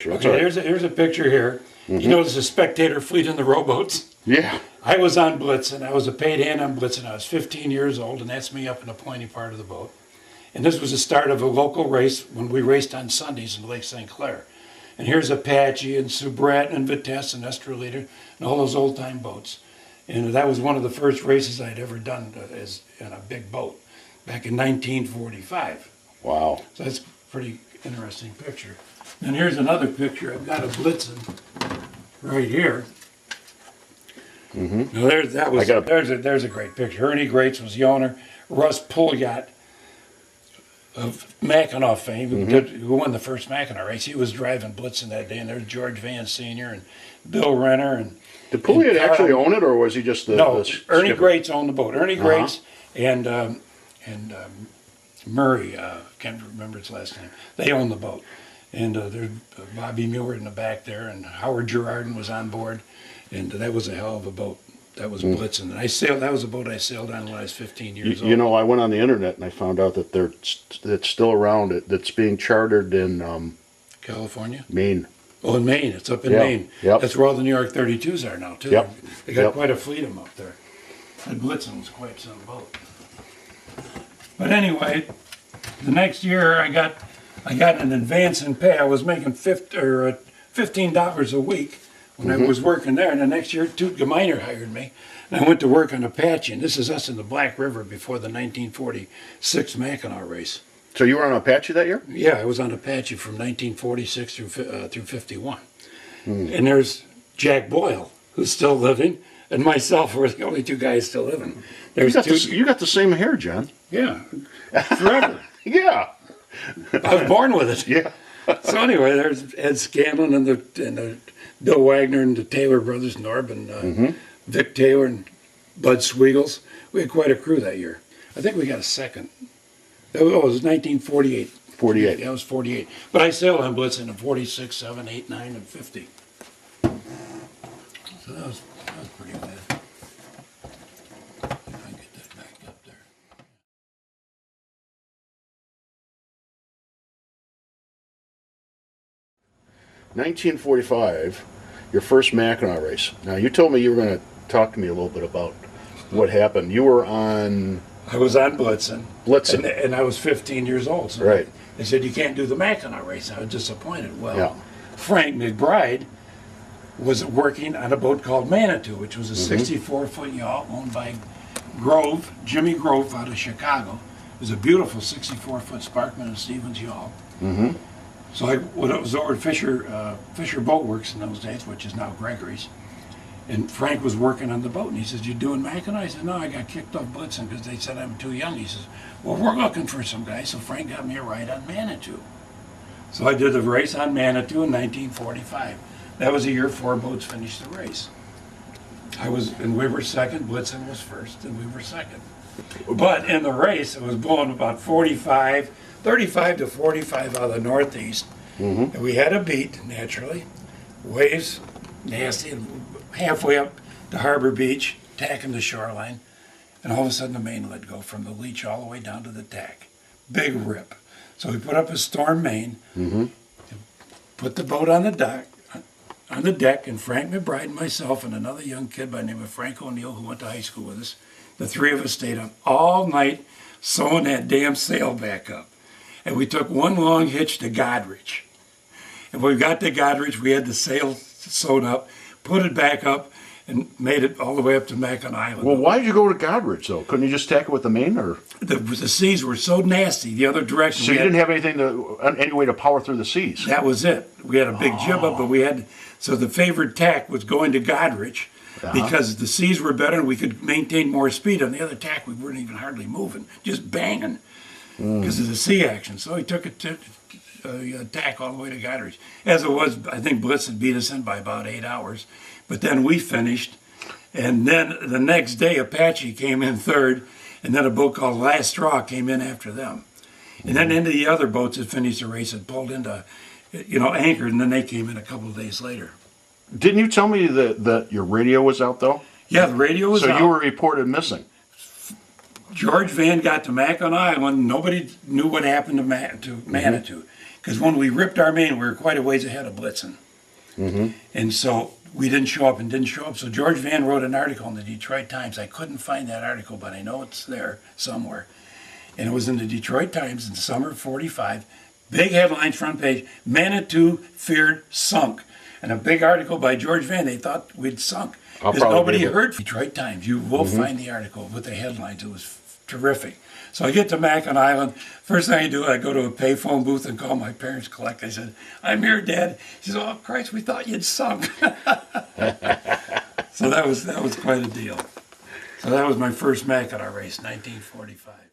picture. That's Okay, all right. here's a picture here. You notice the spectator fleet in the rowboats? Yeah. I was on Blitzen. I was a paid hand on Blitzen. I was 15 years old, and that's me up in the pointy part of the boat. And this was the start of a local race when we raced on Sundays in Lake St. Clair. And here's Apache and Subrat and Vitesse and Estrelita and all those old-time boats. And that was one of the first races I'd ever done as in a big boat back in 1945. Wow. So that's a pretty interesting picture. And here's another picture. I've got a Blitzen right here. Now there's a great picture. Ernie Grates was the owner. Russ Pouliot of Mackinac fame, who won the first Mackinac race. He was driving Blitzen that day, and there's George Van Sr. and Bill Renner. And did Pouliot actually own it, or was he just the No, the Ernie skipper? Grates owned the boat. Ernie Grates and Murray, can't remember his last name. They owned the boat. And there's Bobby Muir in the back there, and Howard Girardin was on board. And that was a hell of a boat. That was Blitzen. And that was a boat I sailed on when I was 15 years old. You know, I went on the internet and I found out that it's still around. That's being chartered in California? Maine. Oh, in Maine. It's up in Yeah. Maine. Yep. That's where all the New York 32s are now, too. Yep. They got Yep. quite a fleet of them up there. And Blitzen was quite some boat. But anyway, the next year I got an advance in pay. I was making $15 a week when I was working there. And the next year, Tutka Miner hired me. And I went to work on Apache. And this is us in the Black River before the 1946 Mackinac race. So you were on Apache that year? Yeah, I was on Apache from 1946 through 51. And there's Jack Boyle, who's still living, and myself were the only two guys still living. There's You got the same hair, John. Yeah, forever. Yeah. I was born with it. Yeah. So anyway, there's Ed Scanlon and the Bill Wagner and the Taylor brothers, Norb and Vic Taylor and Bud Sweegles. We had quite a crew that year. I think we got a second. It was 1948. 48. Yeah, it was 48. But I sailed on Blitzen in 46, 7, 8, 9, and 50. So that was pretty good. If I can get that back up there. 1945, your first Mackinac race. Now, you told me you were going to talk to me a little bit about what happened. You were on... I was on Blitzen. Blitzen. And I was 15 years old. So Right. They said, you can't do the Mackinac race. I was disappointed. Well, Yeah. Frank McBride was working on a boat called Manitou, which was a 64-foot yacht owned by Jimmy Grove out of Chicago. It was a beautiful 64-foot Sparkman and Stevens yacht. So I was over at Fisher Boat Works in those days, which is now Gregory's. And Frank was working on the boat, and he says, "You doing Mackinac?" I said, "No, I got kicked off Blitzen because they said I'm too young." He says, "Well, we're looking for some guys." So Frank got me a ride on Manitou. So I did the race on Manitou in 1945. That was the year 4 boats finished the race. We were second, Blitzen was first, and we were second. But in the race, it was blowing about 35 to 45 out of the northeast. And we had a beat, naturally. Waves, nasty, and halfway up to Harbor Beach, tacking the shoreline. And all of a sudden the main let go from the leech all the way down to the tack. Big rip. So we put up a storm main, put the boat on the deck, and Frank McBride and myself and another young kid by the name of Frank O'Neill, who went to high school with us, the 3 of us stayed up all night sewing that damn sail back up. And we took one long hitch to Godrich. And when we got to Godrich, we had the sail sewn up, put it back up, and made it all the way up to Mackinac Island. Well, why did you go to Godrich, though? Couldn't you just tack it with the main, or? The seas were so nasty the other direction. So you didn't have any way to power through the seas? That was it. We had a big jib up, but so the favored tack was going to Godrich because the seas were better and we could maintain more speed. On the other tack, we weren't even hardly moving, just banging because of the sea action. So he took it to tack all the way to Godrich. As it was, I think Blitzen beat us in by about 8 hours. But then we finished, and then the next day Apache came in third, and then a boat called Last Straw came in after them. And then into the other boats that finished the race had pulled into, anchored, and then they came in a couple of days later. Didn't you tell me that your radio was out, though? Yeah, the radio was out. So you were reported missing. George Van got to Mackinac Island. Nobody knew what happened to Manitou. Because because when we ripped our main, we were quite a ways ahead of Blitzen. And so we didn't show up. So George Van wrote an article in the Detroit Times. I couldn't find that article, but I know it's there somewhere. And it was in the Detroit Times in summer of '45. Big headlines, front page, Manitou feared sunk. And a big article by George Van. They thought we'd sunk. Because nobody heard Detroit Times. You will find the article with the headlines. It was terrific. So I get to Mackinac Island. First thing I do, I go to a payphone booth and call my parents collect. I said, "I'm here, Dad." He said, "Oh, Christ, we thought you'd sunk." So that was quite a deal. So that was my first Mackinac race, 1945.